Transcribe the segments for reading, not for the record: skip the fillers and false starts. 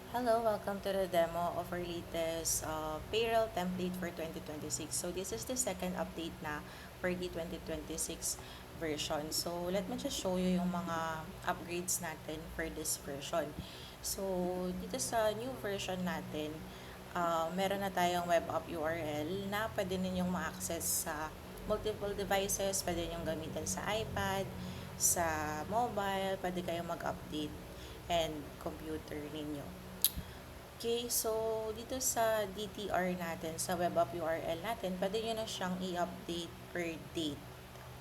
Hello, welcome to the demo of our latest payroll template for 2026. So this is the second update na for the 2026 version. So let me just show you yung mga upgrades natin for this version. So dito sa new version natin, meron na tayong web app URL na pwede ninyong ma-access sa multiple devices, pwede ninyong gamitin sa iPad, sa mobile, pwede kayong mag-update and computer ninyo. Okay, so dito sa DTR natin, sa web app URL natin, pwede nyo na siyang i-update per date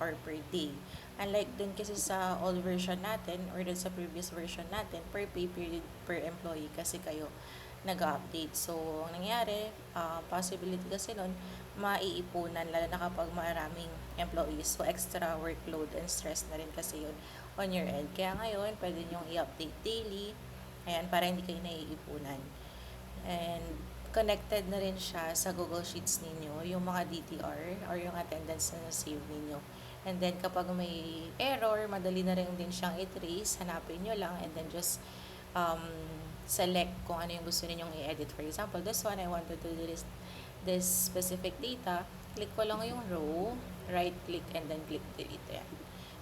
or per day. Unlike dun kasi sa old version natin or dun sa previous version natin, per pay period per employee kasi kayo nag-update. So, ang nangyari, possibility kasi nun, maiipunan lalo na kapag maraming employees. So, extra workload and stress na rin kasi yun on your end. Kaya ngayon, pwede nyo i-update daily. Ayan, para hindi kayo naiipunan. And connected na rin siya sa Google Sheets ninyo, yung mga DTR or yung attendance na save ninyo. And then kapag may error, madali na rin din siyang i-trace, hanapin nyo lang and then just um, select kung ano yung gusto ninyong i-edit. For example, this one, I wanted to delete this specific data. Click ko lang yung row, right click and then click delete. Yan.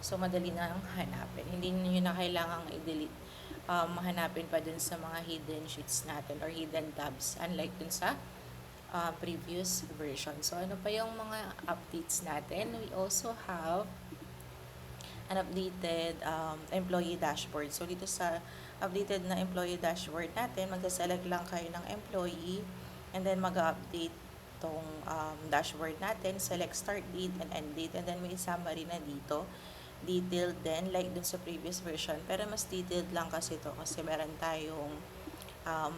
So, madali na lang hanapin. Hindi nyo na kailangang i-delete. Hanapin pa dun sa mga hidden sheets natin or hidden tabs. Unlike dun sa previous version. So, ano pa yung mga updates natin? We also have an updated employee dashboard. So, dito sa updated na employee dashboard natin, magsaselect lang kayo ng employee and then mag-update tong dashboard natin. Select start date and end date and then may summary na dito. Detailed din like dun sa previous version pero mas detailed lang kasi to kasi meron tayong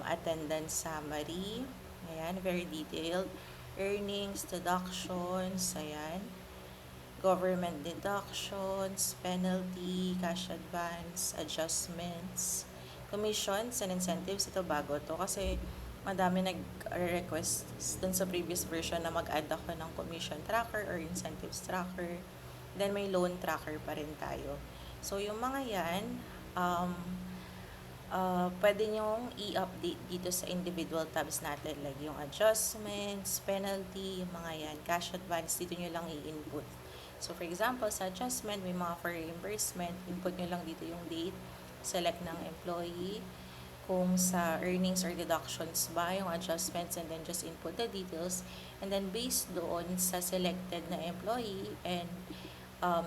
attendance summary, ayan, very detailed, earnings, deductions, ayan, government deductions, penalty, cash advance, adjustments, commissions and incentives. Ito bago to kasi madami nag-request dun sa previous version na mag-add ako ng commission tracker or incentives tracker. Then may loan tracker pa rin tayo. So yung mga yan, pwede nyong i-update dito sa individual tabs natin. Like yung adjustments, penalty, yung mga yan, cash advance, dito nyo lang i-input. So for example, sa adjustment, may mga for reimbursement, input nyo lang dito yung date, select ng employee, kung sa earnings or deductions ba yung adjustments and then just input the details and then based doon sa selected na employee and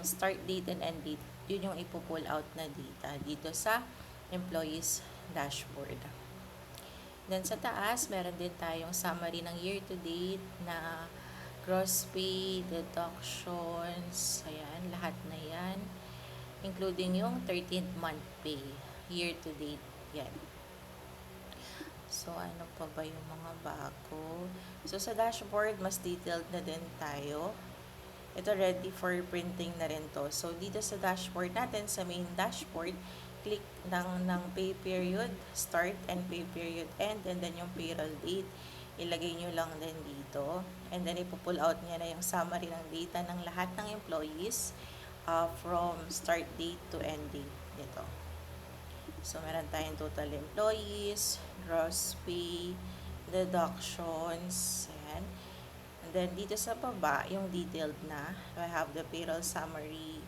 start date and end date, yun yung ipo-pull out na data dito sa employees dashboard. Then sa taas, meron din tayong summary ng year to date na gross pay, deductions, ayan, lahat na yan. Including yung 13th month pay, year to date, yan. So, ano pa ba yung mga bago? So, sa dashboard, mas detailed na din tayo. Ito ready for printing na rin to. So, dito sa dashboard natin, sa main dashboard, click ng pay period, start and pay period end, and then yung payroll date. Ilagay nyo lang din dito. And then, ipo-pull out niya na yung summary ng data ng lahat ng employees from start date to end date. Dito. So, meron tayong total employees, gross pay, deductions, ayan. And then, dito sa baba, yung detailed na. I have the payroll summary,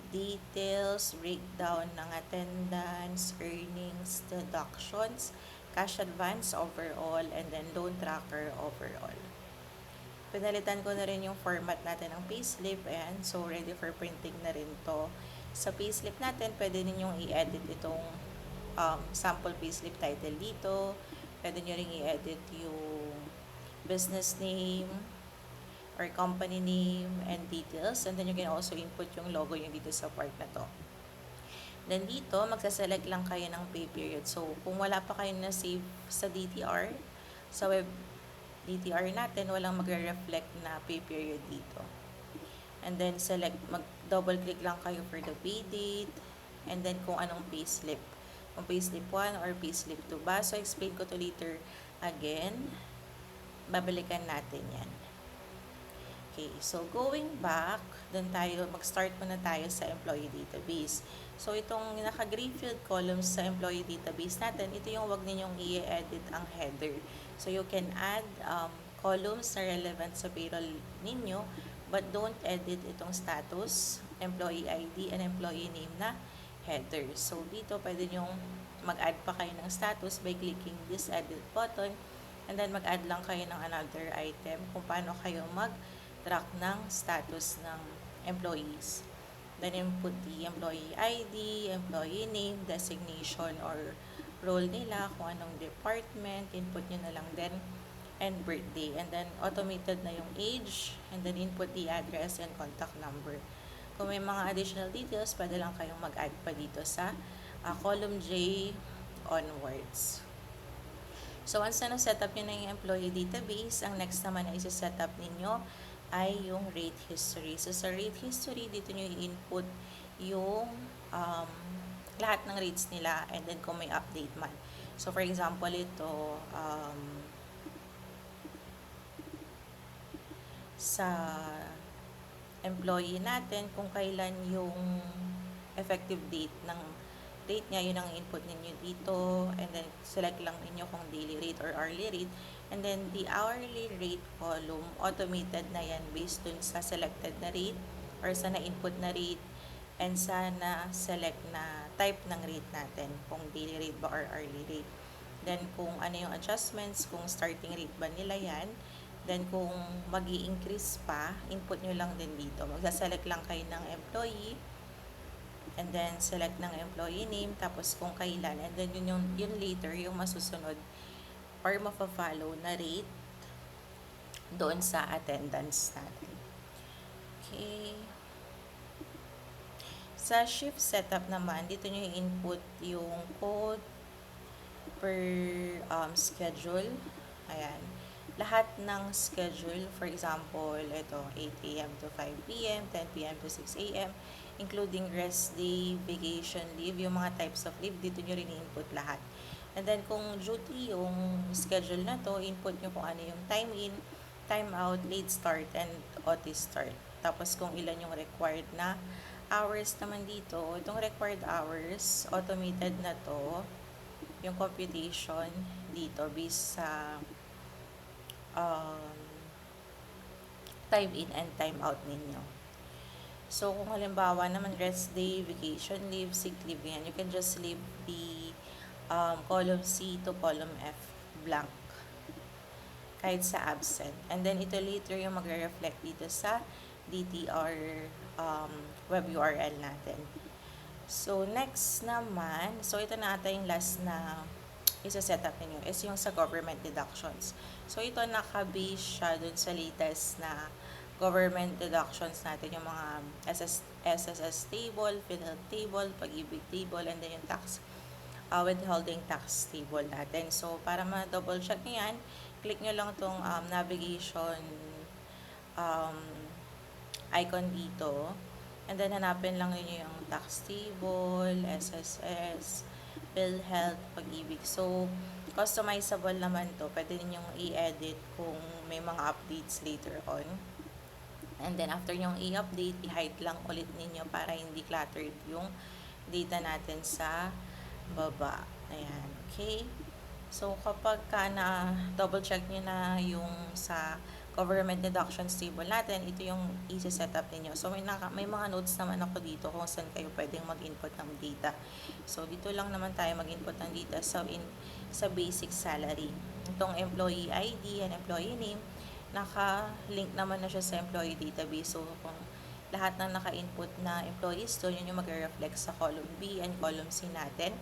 details, breakdown ng attendance, earnings, deductions, cash advance overall, and then loan tracker overall. Pinalitan ko na rin yung format natin ng payslip. Ayan, so ready for printing na rin to. Sa payslip natin, pwede ninyong i-edit itong sample payslip title dito. Pwede nyo rin i-edit yung business name or company name and details. And then you can also input yung logo yung dito sa part na to. Then dito, magsaselect lang kayo ng pay period. So, kung wala pa kayo na save sa DTR, sa web DTR natin, walang magre-reflect na pay period dito. And then, mag-double click lang kayo for the pay date, and then kung anong payslip. Kung payslip 1 or payslip 2 ba. So, explain ko to later again. Babalikan natin yan. Okay, so going back, mag-start muna tayo sa employee database. So, itong naka-gray field columns sa employee database natin, ito yung wag ninyong i-edit ang header. So, you can add columns na relevant sa payroll ninyo, but don't edit itong status, employee ID, and employee name na header. So, dito pwede nyong mag-add pa kayo ng status by clicking this edit button, and then mag-add lang kayo ng another item kung paano kayo mag-track ng status ng employees. Then input the employee ID, employee name, designation or role nila, kung anong department, input nyo na lang din, and birthday. And then automated na yung age, and then input the address and contact number. Kung may mga additional details, pwede lang kayong mag-add pa dito sa column J onwards. So, once na set-up nyo na yung employee database, ang next naman na isa-set up ninyo ay yung rate history. So, sa rate history, dito nyo i-input yung lahat ng rates nila and then kung may update man. So, for example, ito, sa employee natin, kung kailan yung effective date ng rate niya, yun ang input ninyo dito, and then select lang ninyo kung daily rate or hourly rate, and then the hourly rate column, automated na yan based dun sa selected na rate or sa na-input na rate and sa na-select na type ng rate natin, kung daily rate ba or hourly rate. Then kung ano yung adjustments, kung starting rate ba nila yan, then kung mag-i-increase pa, input nyo lang din dito. Magsaselect lang kayo ng employee, and then select ng employee name, tapos kung kailan, and then yun later yung masusunod or mafa-follow na rate doon sa attendance natin. Okay. Sa shift setup naman, dito nyo i-input yung code per schedule. Ayan. Lahat ng schedule, for example, ito, 8 a.m. to 5 p.m., 10 p.m. to 6 a.m., including rest day, vacation leave, yung mga types of leave, dito nyo rin i-input lahat. And then, kung duty yung schedule na to, input nyo kung ano yung time in, time out, late start, and OT start. Tapos, kung ilan yung required na hours naman dito, itong required hours, automated na to, yung computation dito based sa time in and time out ninyo. So, kung halimbawa naman rest day, vacation leave, sick leave, yan, you can just leave the column C to column F blank kahit sa absent. And then, ito later yung magre-reflect dito sa DTR web URL natin. So, next naman, so ito na ata yung last na isa-set up ninyo is yung sa government deductions. So, ito naka-base siya dun sa latest na government deductions natin, yung mga SSS table, PhilHealth table, Pag-ibig table, and then yung tax, withholding tax table natin. So, para ma-double check nyo yan, click nyo lang itong navigation icon dito. And then, hanapin lang niyo yung tax table, SSS, PhilHealth, Pag-ibig. So, customizable naman to. Pwede ninyong i-edit kung may mga updates later on. And then, after nyong i-update, i-hide lang ulit ninyo para hindi cluttered yung data natin sa baba. Ayan, okay? So, kapag double check nyo na yung sa government deductions table natin, ito yung i-set up ninyo. So, may mga notes naman ako dito kung saan kayo pwedeng mag-input ng data. So, dito lang naman tayo mag-input ng data sa basic salary. Itong employee ID and employee name, naka-link naman na siya sa employee database. So, kung lahat ng naka-input na employees doon, yun yung mag-reflect sa column B and column C natin.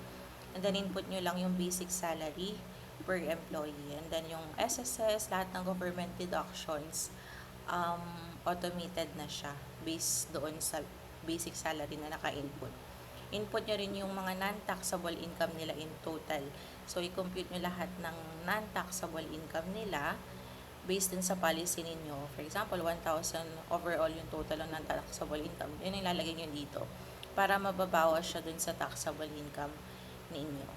And then, input nyo lang yung basic salary per employee. And then, yung SSS, lahat ng government deductions, automated na siya based doon sa basic salary na naka-input. Input nyo rin yung mga non-taxable income nila in total. So, i-compute nyo lahat ng non-taxable income nila based dun sa policy ninyo. For example, 1,000 overall yung total ng non-taxable income. Yun yung ilalagay nyo dito para mababawas siya dun sa taxable income ninyo.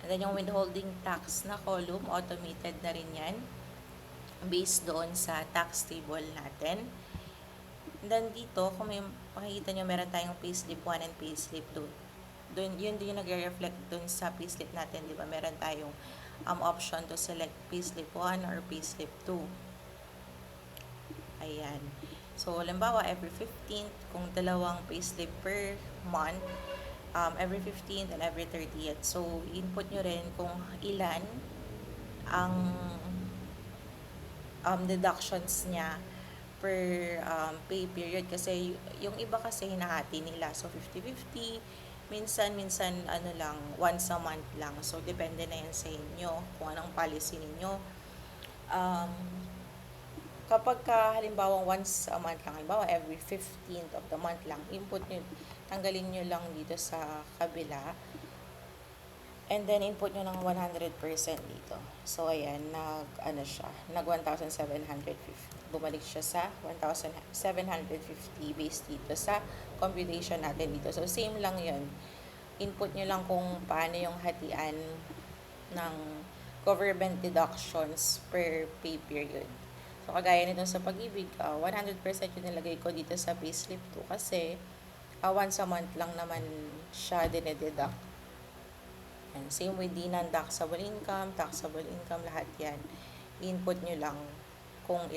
And then yung withholding tax na column, automated na rin yan. based doon sa tax table natin. And then dito, kung may makikita nyo, meron tayong payslip 1 and payslip 2. Doon, yun din yung nagre-reflect doon sa payslip natin, di ba? Meron tayong option to select payslip 1 or payslip 2. Ayan. So, halimbawa, every 15th, kung dalawang payslip per month, every 15th and every 30th. So, input nyo rin kung ilan ang deductions niya per pay period, kasi yung iba kasi hinahati nila, so 50-50, minsan ano lang, once a month lang, so depende na yan sa inyo kung anong policy ninyo. Kapag halimbawa once a month lang, halimbawa every 15th of the month lang, input nyo, tanggalin nyo lang dito sa kabila, and then input nyo ng 100% dito. So ayan, nag 1,750. Bumalik siya sa 1,750 based dito sa computation natin dito. So same lang 'yon. Input nyo lang kung paano yung hatian ng government deductions per pay period. So kagaya nito sa Pag-ibig, 100% yung nilagay ko dito sa payslip 2 kasi once a month lang naman siya dinededuct. And same with the non-taxable income, lahat yan. Input nyo lang kung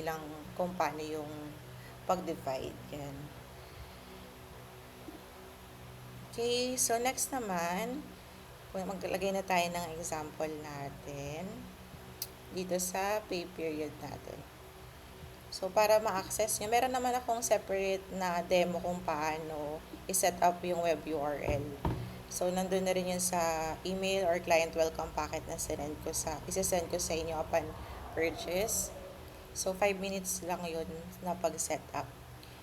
paano yung pag-divide. Yan. Okay, so next naman, maglagay na tayo ng example natin dito sa pay period natin. So, para ma-access nyo, meron naman akong separate na demo kung paano i-set up yung web URL. So, nandun na rin yun sa email or client welcome packet na isasend ko sa inyo upon purchase. So, 5 minutes lang yun na pag-set up.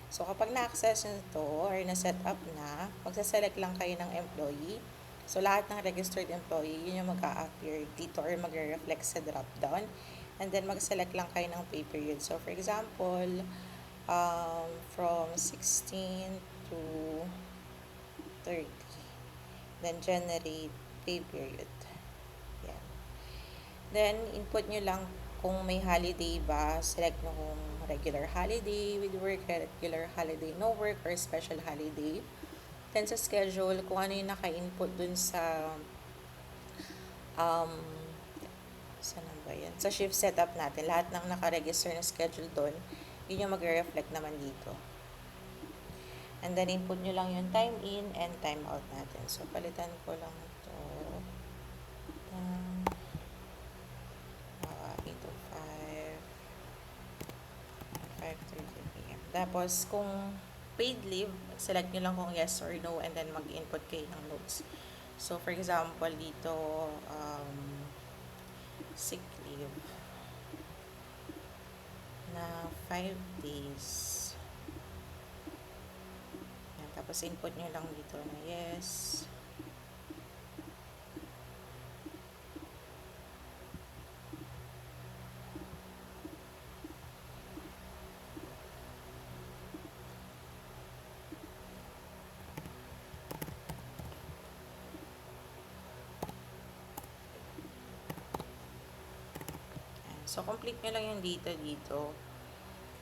So, kapag na-access nyo to or na-set up na, magsaselect lang kayo ng employee. So, lahat ng registered employee, yun yung mag-a-appear dito or mag-reflect sa drop-down. And then, mag-select lang kayo ng pay period. So, for example, from 16 to 30. Then, generate pay period. Yan. Then, input nyo lang kung may holiday ba. Select nyo kung regular holiday with work, regular holiday no work, or special holiday. Then, sa schedule, kung ano yung naka-input dun sa saan ba yan? Sa shift setup natin, lahat ng naka-register na schedule doon, yun yung mag-reflect naman dito. And then, input nyo lang yung time in and time out natin. So, palitan ko lang ito. 8 to 5:30 p.m. Tapos, kung paid leave, select nyo lang kung yes or no, and then mag-input kayo ng notes. So, for example, dito, sick leave na 5 days. Yan, tapos input nyo lang dito na yes. So, complete nyo lang yung dito.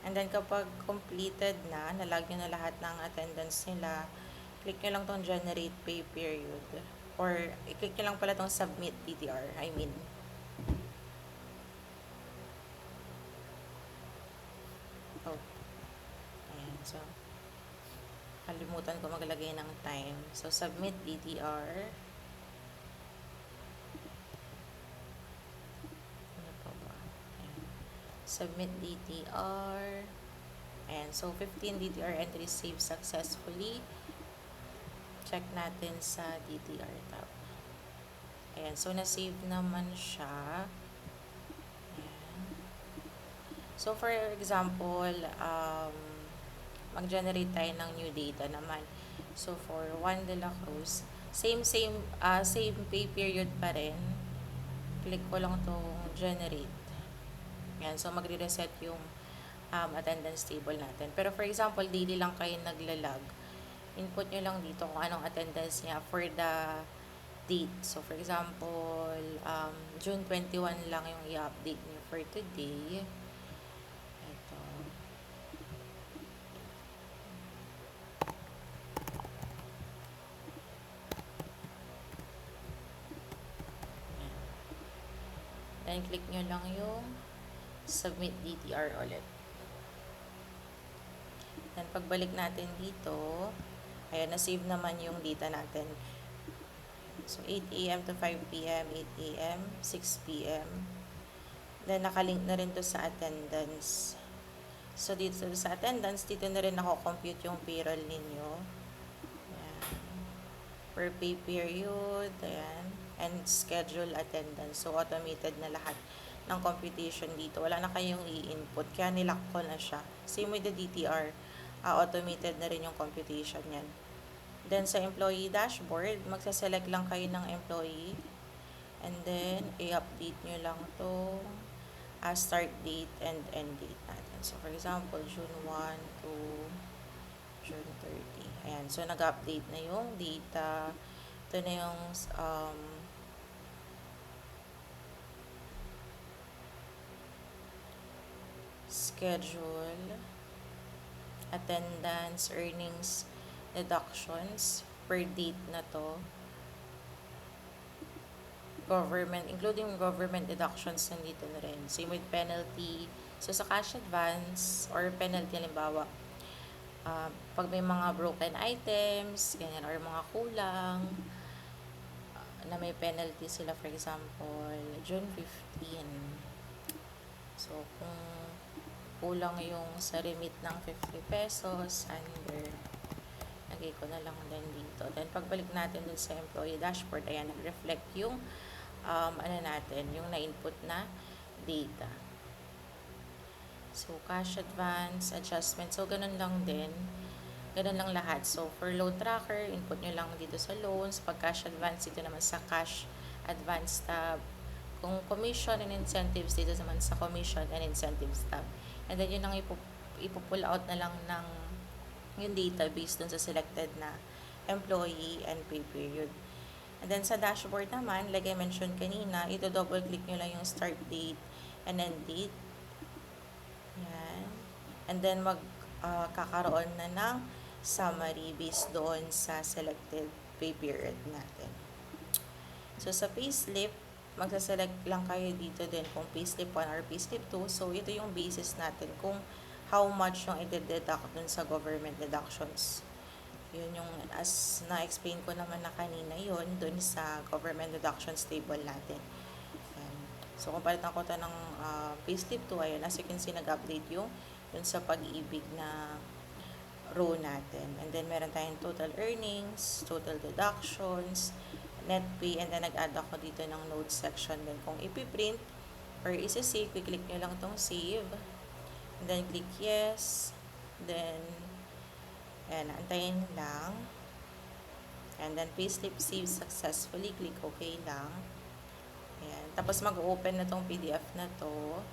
And then, kapag completed na, nalag nyo na lahat ng attendance nila, click nyo lang tong generate pay period. Or, i-click nyo lang pala tong submit DTR. Ayan. So, kalimutan ko maglagay ng time. So, submit DTR. Submit DTR. And so, 15 DTR entries saved successfully. Check natin sa DTR tab. Ayan. So, na-save naman siya. Ayan. So, for example, mag-generate tayo ng new data naman. So, for Juan de la Cruz, same pay period pa rin. Click ko lang itong generate. Yan, so magre-reset yung attendance table natin. Pero for example, daily lang kayo naglalag. Input nyo lang dito kung anong attendance niya for the date. So for example, June 21 lang yung i-update nyo for today. Then, click nyo lang yung submit DTR ulit. Then, pagbalik natin dito, ayan, na-save naman yung data natin. So, 8 a.m. to 5 p.m., 8 a.m., 6 p.m. Then, nakalink na rin to sa attendance. So, dito sa attendance, dito na rin nako-compute yung payroll ninyo. Ayan. Per pay period, ayan. And schedule attendance. So, automated na lahat ng computation dito. Wala na kayong i-input. Kaya nilock ko na siya. Same with the DTR. Automated na rin yung computation yan. Then, sa employee dashboard, magsaselect lang kayo ng employee. And then, i-update nyo lang to start date and end date natin. So, for example, June 1 to June 30. Ayan. So, nag-update na yung data. Ito na yung schedule, attendance, earnings, deductions per date na to. Government, including government deductions nandito na rin. Same with penalty. So, sa cash advance or penalty, halimbawa, pag may mga broken items, ganyan, or mga kulang, na may penalty sila, for example, June 15. So, kung kulang yung sa remit ng 50 pesos, under, lagay ko na lang din dito. Then, pagbalik natin dun sa employee dashboard, ayan, nag-reflect yung yung na-input na data. So, cash advance, adjustment. So, ganun lang din. Ganun lang lahat. So, for loan tracker, input nyo lang dito sa loans. Pag cash advance, dito naman sa cash advance tab. Kung commission and incentives, dito naman sa commission and incentives tab. And then, yun lang ipo-pull out na lang ng yung database dun sa selected na employee and pay period. And then, sa dashboard naman, like I mentioned kanina, double click nyo lang yung start date and end date. Yan. And then, kakaroon na ng summary based doon sa selected pay period natin. So, sa payslip, magsaselect lang kayo dito din kung payslip 1 or payslip 2. So, ito yung basis natin kung how much yung i-deduct dun sa government deductions. Yun yung, as na-explain ko naman na kanina yun, dun sa government deductions table natin. Ayan. So, kung palitan ko ito ng payslip 2, ayun, as you can see, nag-update yung dun sa pag-ibig na row natin. And then, meron tayong total earnings, total deductions, net pay, and then nag-add ako dito ng notes section din. Kung ipiprint or isa-save, click nyo lang itong save. And then, click yes. Then, ayan, antayin lang. And then, payslip save successfully. Click OK lang. Ayan. Tapos, mag-open na tong PDF na to.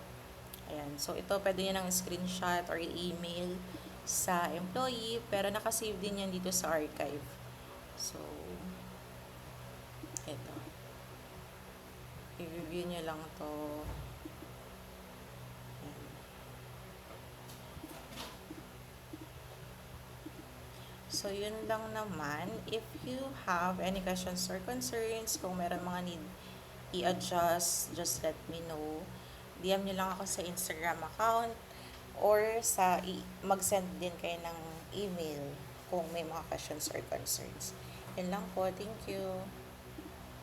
Ayan. So, ito, pwede nyo ng screenshot or email sa employee. Pero, nakasave din yan dito sa archive. So, ito. I-review nyo lang to. So, yun lang naman. If you have any questions or concerns, kung meron mga need i-adjust, just let me know. DM nyo lang ako sa Instagram account or mag-send din kayo ng email kung may mga questions or concerns. Yun lang po. Thank you.